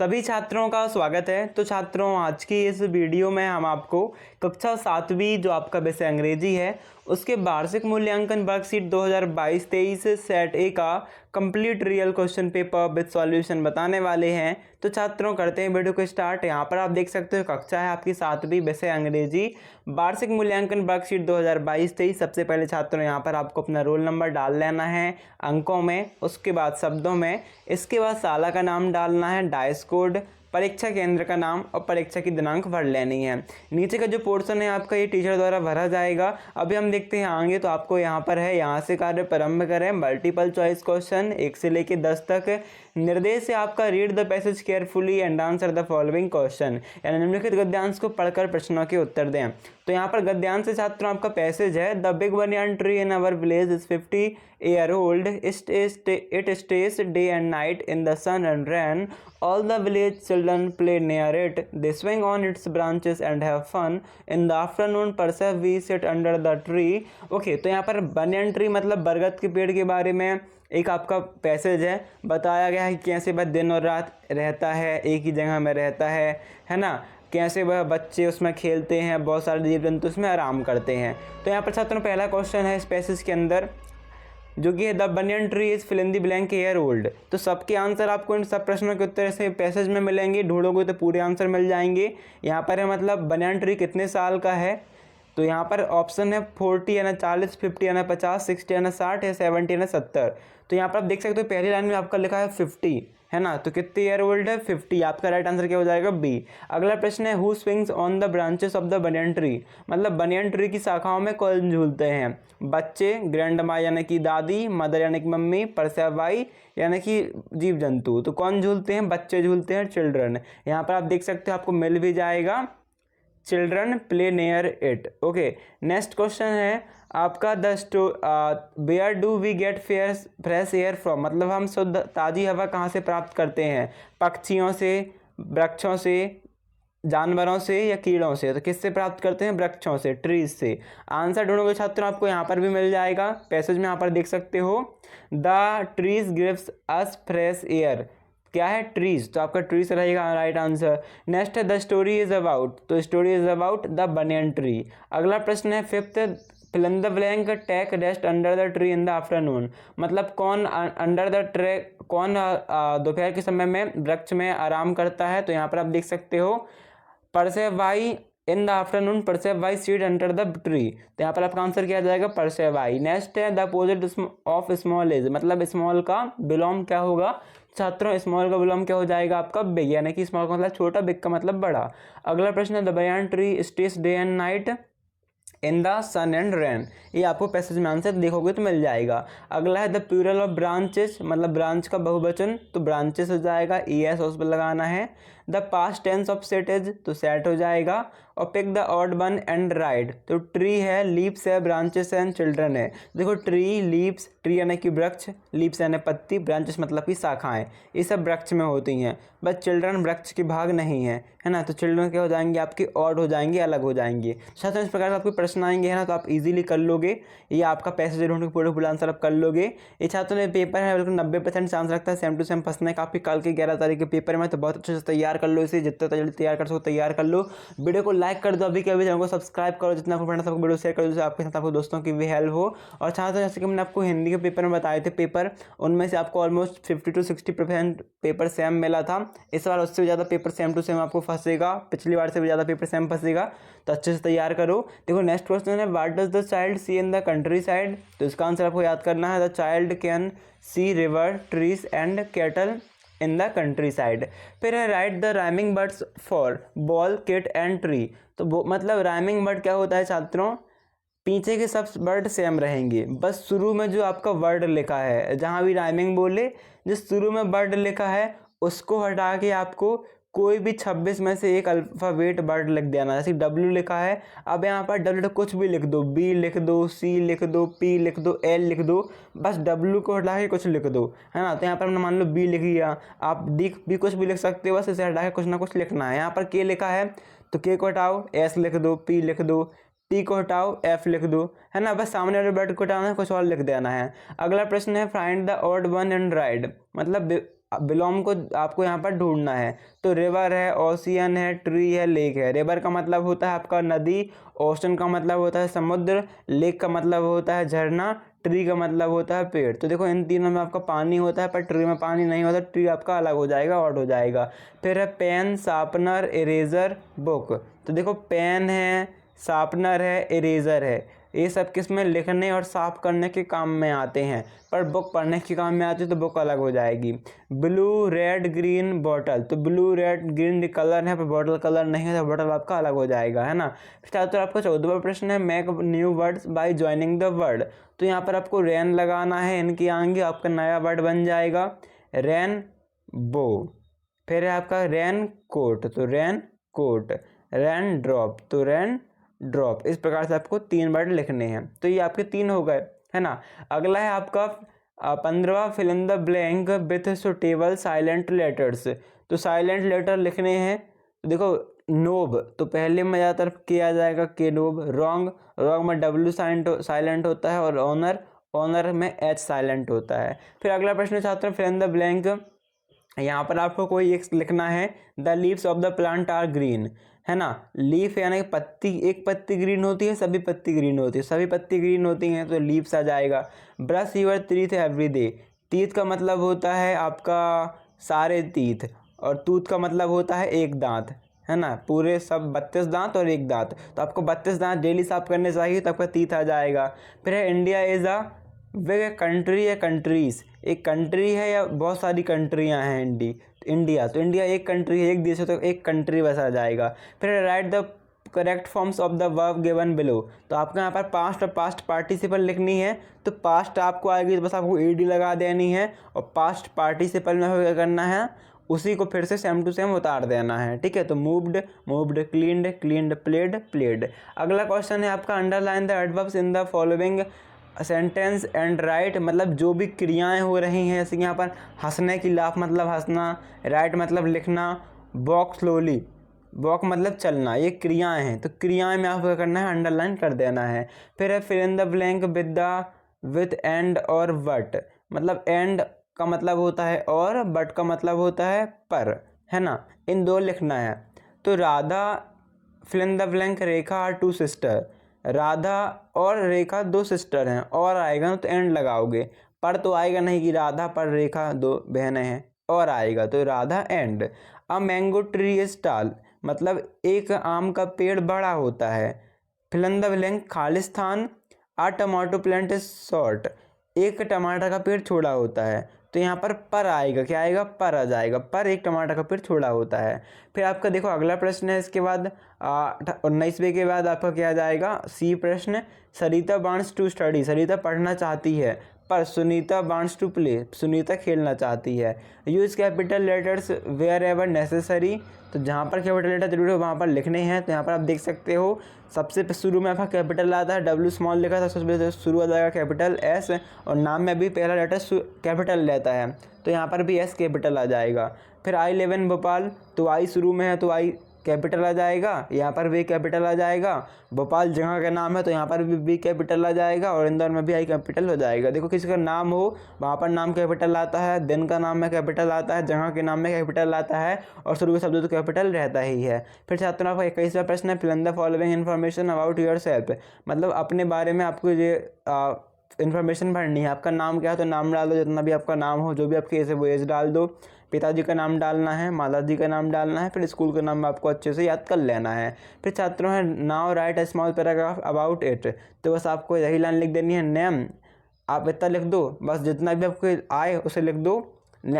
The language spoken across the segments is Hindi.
सभी छात्रों का स्वागत है। तो छात्रों, आज की इस वीडियो में हम आपको कक्षा 7वीं जो आपका विषय अंग्रेजी है उसके वार्षिक मूल्यांकन वर्कशीट 2022-23 सेट ए का complete real question paper with solution बताने वाले हैं। तो छात्रों, करते हैं वीडियो को स्टार्ट। यहाँ पर आप देख सकते हो कक्षा है आपकी 7वीं विषय अंग्रेजी, वार्षिक मूल्यांकन वर्कशीट 2022-23। सबसे पहले छात्रों, यहाँ पर आपको अपना रोल नंबर डाल लेना है अंकों में, उसके बाद शब्दों में, इसके बाद शाला का नाम डालना है, डाइस कोड, परीक्षा केंद्र का नाम और परीक्षा की दिनांक भर लेनी है। नीचे का जो पोर्शन है आपका ये टीचर द्वारा भरा जाएगा। अभी हम देखते हैं आगे। तो आपको यहाँ पर है, यहाँ से कार्य प्रारंभ करें। मल्टीपल चॉइस क्वेश्चन 1 से लेकर 10 तक। निर्देश है आपका read the passage carefully and answer the following question, यानी निम्नलिखित गद्यांश को पढ़कर प्रश्नों के उत्तर दें। तो यहाँ पर गद्यांश से छात्रों आपका पैसेज है, the big banyan tree in our village is 50 year old, it stays day and night in the sun and rain, all the village children play near it, they swing on its branches and have fun, in the afternoon perhaps we sit under the tree। Okay, तो यहाँ पर बनियान ट्री मतलब बरगद के पेड़ के बारे में एक आपका पैसेज है, बताया गया है कि कैसे वह दिन और रात रहता है, एक ही जगह में रहता है ना, कैसे वह बच्चे उसमें खेलते हैं, बहुत सारे जीव जंतु उसमें आराम करते हैं। तो यहाँ पर छात्रों पहला क्वेश्चन है इस पैसेज के अंदर, जो कि है the banyan tree is fill in the blank year old. तो सबके आंसर आपको इन सब प्रश्नों के उत्तर से पैसेज में मिलेंगे, ढूंढोगे तो पूरे आंसर मिल जाएंगे। यहाँ पर है मतलब बनियन ट्री कितने साल का है, तो यहाँ पर ऑप्शन है 40 यानी 40, 50 यानी 50, 60 यानी 60 या 70 यानी 70। तो यहाँ पर आप देख सकते हो पहली लाइन में आपका लिखा है 50, है ना, तो कितने ईयर ओल्ड है 50। आपका राइट आंसर क्या हो जाएगा बी। अगला प्रश्न है who swings on the branches of the banyan tree, मतलब बनियन ट्री की शाखाओं में कौन झूलते हैं। बच्चे, ग्रैंड माँ यानी कि दादी, मदर यानी कि मम्मी, परसेवाई यानी कि जीव जंतु। तो कौन झूलते हैं, बच्चे झूलते हैं, चिल्ड्रन। यहाँ पर आप देख सकते हो आपको मिल भी जाएगा, children play near it. Okay, next question है आपका where do we get fresh air from, मतलब हम शुद्ध ताज़ी हवा कहाँ से प्राप्त करते हैं। पक्षियों से, वृक्षों से, जानवरों से या कीड़ों से। तो किससे प्राप्त करते हैं, वृक्षों से, ट्रीज से। आंसर ढूंढोगे छात्रों आपको यहाँ पर भी मिल जाएगा, पैसेज में यहाँ पर देख सकते हो, the trees gives us fresh air. क्या है, ट्रीज, तो आपका ट्रीज रहेगा राइट आंसर। नेक्स्ट है द स्टोरी इज अबाउट, तो story is about the banyan tree. अगला प्रश्न है fifth, fill in the blank take rest under the tree in the afternoon, मतलब कौन अंडर द ट्रे, कौन दोपहर के समय में वृक्ष में आराम करता है। तो यहाँ पर आप देख सकते हो परसेवाई इन द आफ्टरनून, परसेवाई सीट अंडर द ट्री। तो यहाँ पर आपका आंसर क्या आ जाएगा, परसेवाई। नेक्स्ट है the opposite of small is, मतलब स्मॉल का विलोम क्या होगा छात्रों, स्मॉल का विलोम क्या हो जाएगा आपका बिग, यानी कि स्मॉल का मतलब छोटा, बिग का मतलब बड़ा। अगला प्रश्न है the banyan tree stays day and night in the sun and rain, ये आपको पैसेज में आंसर देखोगे तो मिल जाएगा। अगला है द प्लूरल ऑफ ब्रांचेस, मतलब ब्रांच का बहुवचन, तो ब्रांचेस हो जाएगा, ES उस पर लगाना है। The past tense of set is, तो सेट हो जाएगा। और pick the odd one and write, तो ट्री है, लीव्स है, ब्रांचेस एंड चिल्ड्रन है। देखो ट्री, लीव्स, ट्री यानी कि वृक्ष, लीव्स यानी पत्ती, ब्रांचेस मतलब कि शाखाएं, ये सब वृक्ष में होती हैं, बस चिल्ड्रन वृक्ष के भाग नहीं है ना। तो चिल्ड्रन क्या हो जाएंगे आपके, ऑड हो जाएंगे, अलग हो जाएंगे। छात्रों इस प्रकार से आपके प्रश्न आएंगे, है ना, तो आप इजीली कर लोगे। ये आपका पैसेज ढूंढ के पूरे फुल आंसर आप कर लोगे। ये छात्रों ने पेपर है बिल्कुल 90% चांस रखता है सेम टू सेम फंसने का आपके कल के 11 तारीख के पेपर में। तो बहुत अच्छे से तैयार कर लो इसे, जितना जल्दी तैयार कर सको तैयार कर लो। वीडियो को लाइक कर दो अभी के अभी, चैनल को सब्सक्राइब करो, जितना आपको पढ़ना सबको वीडियो शेयर कर दो, जिससे आपके साथ आपको दोस्तों की भी हेल्प हो। और छात्रों जैसे कि मैंने आपको हिंदी के पेपर में बताए थे पेपर, उनमें से आपको ऑलमोस्ट 50 to 60% पेपर सेम मिला था। इस बार उससे ज़्यादा पेपर सेम टू सेम आपको फंसेगा, पिछली बार से भी ज़्यादा पेपर सेम फंसेगा, तो अच्छे से तैयार करो। देखो नेक्स्ट क्वेश्चन है what does the child see in the countryside, तो इसका आंसर आपको याद करना है, the child can see river, trees and cattle in the countryside. फिर है right the rhyming words for ball, kit and tree, तो मतलब राइमिंग वर्ड क्या होता है छात्रों, पीछे के सब वर्ड सेम रहेंगे, बस शुरू में जो आपका वर्ड लिखा है, जहाँ भी राइमिंग बोले जो शुरू में वर्ड लिखा है उसको हटा के आपको कोई भी 26 में से एक अल्फ़ाबेट वर्ड लिख देना। जैसे W लिखा है, अब यहाँ पर W कुछ भी लिख दो, B लिख दो, C लिख दो, P लिख दो, L लिख दो, बस W को हटा के कुछ लिख दो, है ना। तो यहाँ पर हमने मान लो B लिख लिया, आप D भी कुछ भी लिख सकते हो, बस इसे हटा के कुछ ना कुछ लिखना है। यहाँ पर K लिखा है तो K को हटाओ, S लिख दो, P लिख दो, T को हटाओ, F लिख दो, है ना, बस सामने वाले वर्ड को हटाना है, कुछ और लिख देना है। अगला प्रश्न है find the odd one and right, मतलब बिलोम को आपको यहाँ पर ढूंढना है। तो रिवर है, ओशियन है, ट्री है, लेक है। रिवर का मतलब होता है आपका नदी, ओशन का मतलब होता है समुद्र, लेक का मतलब होता है झरना, ट्री का मतलब होता है पेड़। तो देखो इन तीनों में आपका पानी होता है, पर ट्री में पानी नहीं होता, ट्री आपका अलग हो जाएगा, ऑड हो जाएगा। फिर है पेन, शार्पनर, इरेजर, बुक। तो देखो पेन है, शार्पनर है, इरेजर है, ये सब किस में लिखने और साफ करने के काम में आते हैं, पर बुक पढ़ने के काम में आती है, तो बुक अलग हो जाएगी। Blue, red, green, bottle. तो ब्लू, रेड, ग्रीन कलर है, पर बॉटल कलर नहीं है, तो बॉटल आपका अलग हो जाएगा, है ना। तो आपका 14वां प्रश्न है, make new words by joining the word. तो यहाँ पर आपको रेन लगाना है, इनके आगे आपका नया वर्ड बन जाएगा रेन बो। फिर है आपका रेन कोट, तो रेन कोट। रेन ड्रॉप, तो रेन ड्रॉप। इस प्रकार से आपको 3 वर्ड लिखने हैं। तो ये आपके 3 हो गए, है ना। अगला है आपका 15वां, fill in the blank with suitable silent letters. तो साइलेंट लेटर लिखने हैं। तो देखो नोब, तो पहले में ज़्यादातर किया जाएगा के नोब। रॉन्ग, रॉन्ग में डब्ल्यू साइलेंट होता है, और ऑनर, ऑनर में एच साइलेंट होता है। फिर अगला प्रश्न छात्र, फिल इन द ब्लैंक। यहाँ पर आपको कोई एक लिखना है, the leaves of the plant are green, है ना। लीफ यानी पत्ती, एक पत्ती ग्रीन होती है, सभी पत्ती ग्रीन होती है, सभी पत्ती ग्रीन होती हैं, तो लीव्स आ जाएगा। Brush your teeth every day. Teeth का मतलब होता है आपका सारे टीथ, और टूथ का मतलब होता है एक दांत, है ना। पूरे सब 32 दांत और एक दांत, तो आपको 32 दांत डेली साफ करने चाहिए, तो आपका टीथ आ जाएगा। फिर है India is a way country या कंट्रीज। एक कंट्री है या बहुत सारी कंट्रियां हैं इंडिया, तो इंडिया एक कंट्री है, एक देश है, तो एक कंट्री बस आ जाएगा। फिर right the correct forms of the verb given below. तो आपको यहाँ पर पास्ट और पास्ट पार्टिसिपल लिखनी है। तो पास्ट आपको आएगी, तो बस आपको ईडी लगा देनी है, और पास्ट पार्टिसिपल में क्या करना है, उसी को फिर से सेम टू सेम उतार देना है, ठीक है। तो moved, moved, cleaned, cleaned, played, played. अगला क्वेश्चन है आपका, underline the adverbs in the following sentence and right. मतलब जो भी क्रियाएं हो रही हैं, जैसे कि यहाँ पर हंसने की, लाफ मतलब हंसना, राइट मतलब लिखना, वॉक स्लोली, वॉक मतलब चलना, ये क्रियाएं हैं। तो क्रियाएं में आपको क्या करना है, अंडरलाइन कर देना है। फिर है fill in the blank with and और बट। मतलब एंड का मतलब होता है और, बट का मतलब होता है पर, है ना। इन दो लिखना है। तो Radha, fill in the blank, Rekha are 2 sister. Radha और रेखा 2 सिस्टर हैं, और आएगा ना तो एंड लगाओगे, पर तो आएगा नहीं कि राधा पर रेखा 2 बहनें हैं, और आएगा तो Radha and. A mango tree is tall, मतलब एक आम का पेड़ बड़ा होता है। फिल इन द ब्लैंक, खालिस्तान। A tomato plant is short, एक टमाटर का पेड़ छोटा होता है। तो यहाँ पर आएगा, क्या आएगा, पर आ जाएगा, पर एक टमाटर का पेड़ छोटा होता है। फिर आपका देखो अगला प्रश्न है, इसके बाद 19वें के बाद आपका क्या जाएगा, सी प्रश्न। Sarita wants to study, Sarita पढ़ना चाहती है, पर Sunita wants to play, Sunita खेलना चाहती है। Use capital letters wherever necessary. तो जहाँ पर कैपिटल लेटर जरूरी हो वहाँ पर लिखने हैं। तो यहाँ पर आप देख सकते हो, सबसे शुरू में आपका कैपिटल आता है, डब्ल्यू स्मॉल लिखा था, सबसे शुरू आ जाएगा कैपिटल एस, और नाम में भी पहला लेटर कैपिटल रहता है, तो यहाँ पर भी एस कैपिटल आ जाएगा। फिर I11 भोपाल, तो आई शुरू में है, तो आई कैपिटल आ जाएगा, यहाँ पर भी कैपिटल आ जाएगा। भोपाल जगह का नाम है, तो यहाँ पर भी कैपिटल आ जाएगा, और इंदौर में भी आई कैपिटल हो जाएगा। देखो किसी का नाम हो वहाँ पर नाम कैपिटल आता है, दिन का नाम में कैपिटल आता है, जगह के नाम में कैपिटल आता है, और शुरू के शब्द तो कैपिटल रहता ही है। फिर छात्रों का 21वां प्रश्न है, fill in the following information about yourself. मतलब अपने बारे में आपको ये इन्फॉर्मेशन भरनी है। आपका नाम क्या है, तो नाम डाल दो, जितना भी आपका नाम हो, जो भी आपकी एज है वो एज डाल दो। पिताजी का नाम डालना है, माता जी का नाम डालना है, फिर स्कूल का नाम आपको अच्छे से याद कर लेना है। फिर छात्रों है, now right a small paragraph about it. तो बस आपको यही लाइन लिख देनी है, नेम, आप इतना लिख दो, बस जितना भी आपको आए उसे लिख दो।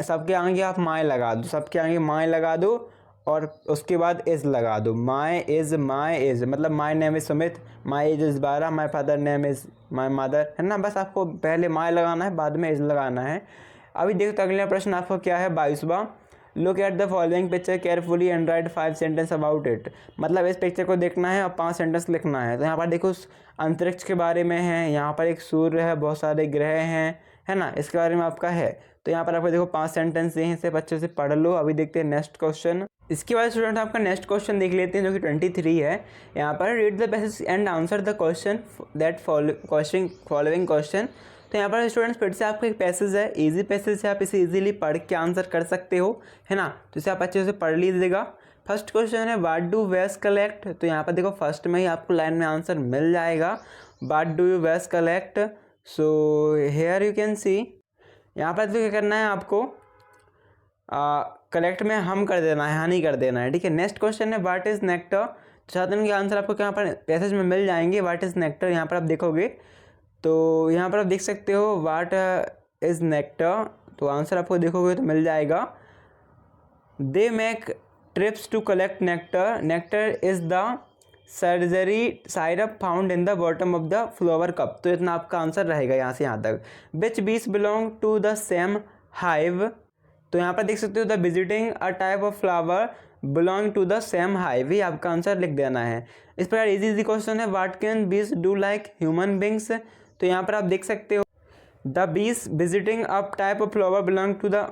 सबके आगे आप माय लगा दो, सबके आगे माय लगा दो, और उसके बाद इज़ लगा दो। माय इज़, मतलब my name is Sumit, my age is 12, my father name is my mother, है ना। बस आपको पहले माय लगाना है, बाद में इज़ लगाना है। अभी देखो तो अगला प्रश्न आपको क्या है, 22वां। Look at the following picture carefully and write 5 sentence about it. मतलब इस पिक्चर को देखना है और 5 सेंटेंस लिखना है। तो यहाँ पर देखो अंतरिक्ष के बारे में है, यहाँ पर एक सूर्य है, बहुत सारे ग्रह हैं, है ना, इसके बारे में आपका है। तो यहाँ पर आपको देखो 5 सेंटेंस हैं, सिर्फ अच्छे से पढ़ लो। अभी देखते हैं नेक्स्ट क्वेश्चन। इसके बाद स्टूडेंट आपका नेक्स्ट क्वेश्चन देख लेते हैं, जो कि 23 है। यहाँ पर read the passage and answer the question that following question. तो यहाँ पर स्टूडेंट्स फिर से आपका एक पैसेज है, इजी पैसेज है, आप इसे इजीली पढ़ के आंसर कर सकते हो, है ना। तो इसे आप अच्छे से पढ़ लीजिएगा। फर्स्ट क्वेश्चन है व्हाट डू वेस कलेक्ट। तो यहाँ पर देखो फर्स्ट में ही आपको लाइन में आंसर मिल जाएगा, व्हाट डू यू वेस collect. So here you can see, यहाँ पर तो क्या करना है आपको, कलेक्ट में हम कर देना है, हानि कर देना है, ठीक है। नेक्स्ट क्वेश्चन है व्हाट इज़ नेक्टर। तो छात्र के आंसर आपको यहाँ पर पैसेज में मिल जाएंगे, व्हाट इज़ नेक्टर। यहाँ पर आप देखोगे तो यहाँ पर आप देख सकते हो व्हाट इज़ नेक्टर, तो आंसर आपको देखोगे तो मिल जाएगा, they make trips to collect nectar, nectar is the sugary syrup found in the bottom of the flower cup. तो इतना आपका आंसर रहेगा यहाँ से यहाँ तक। Which bees belong to the same hive. तो यहाँ पर देख सकते हो the visiting a type of flower belong to the same hive, ये आपका आंसर लिख देना है। इस प्रकार इजी क्वेश्चन है what can bees do like human beings. तो यहाँ पर आप देख सकते हो the bees visiting a type of flower belong to the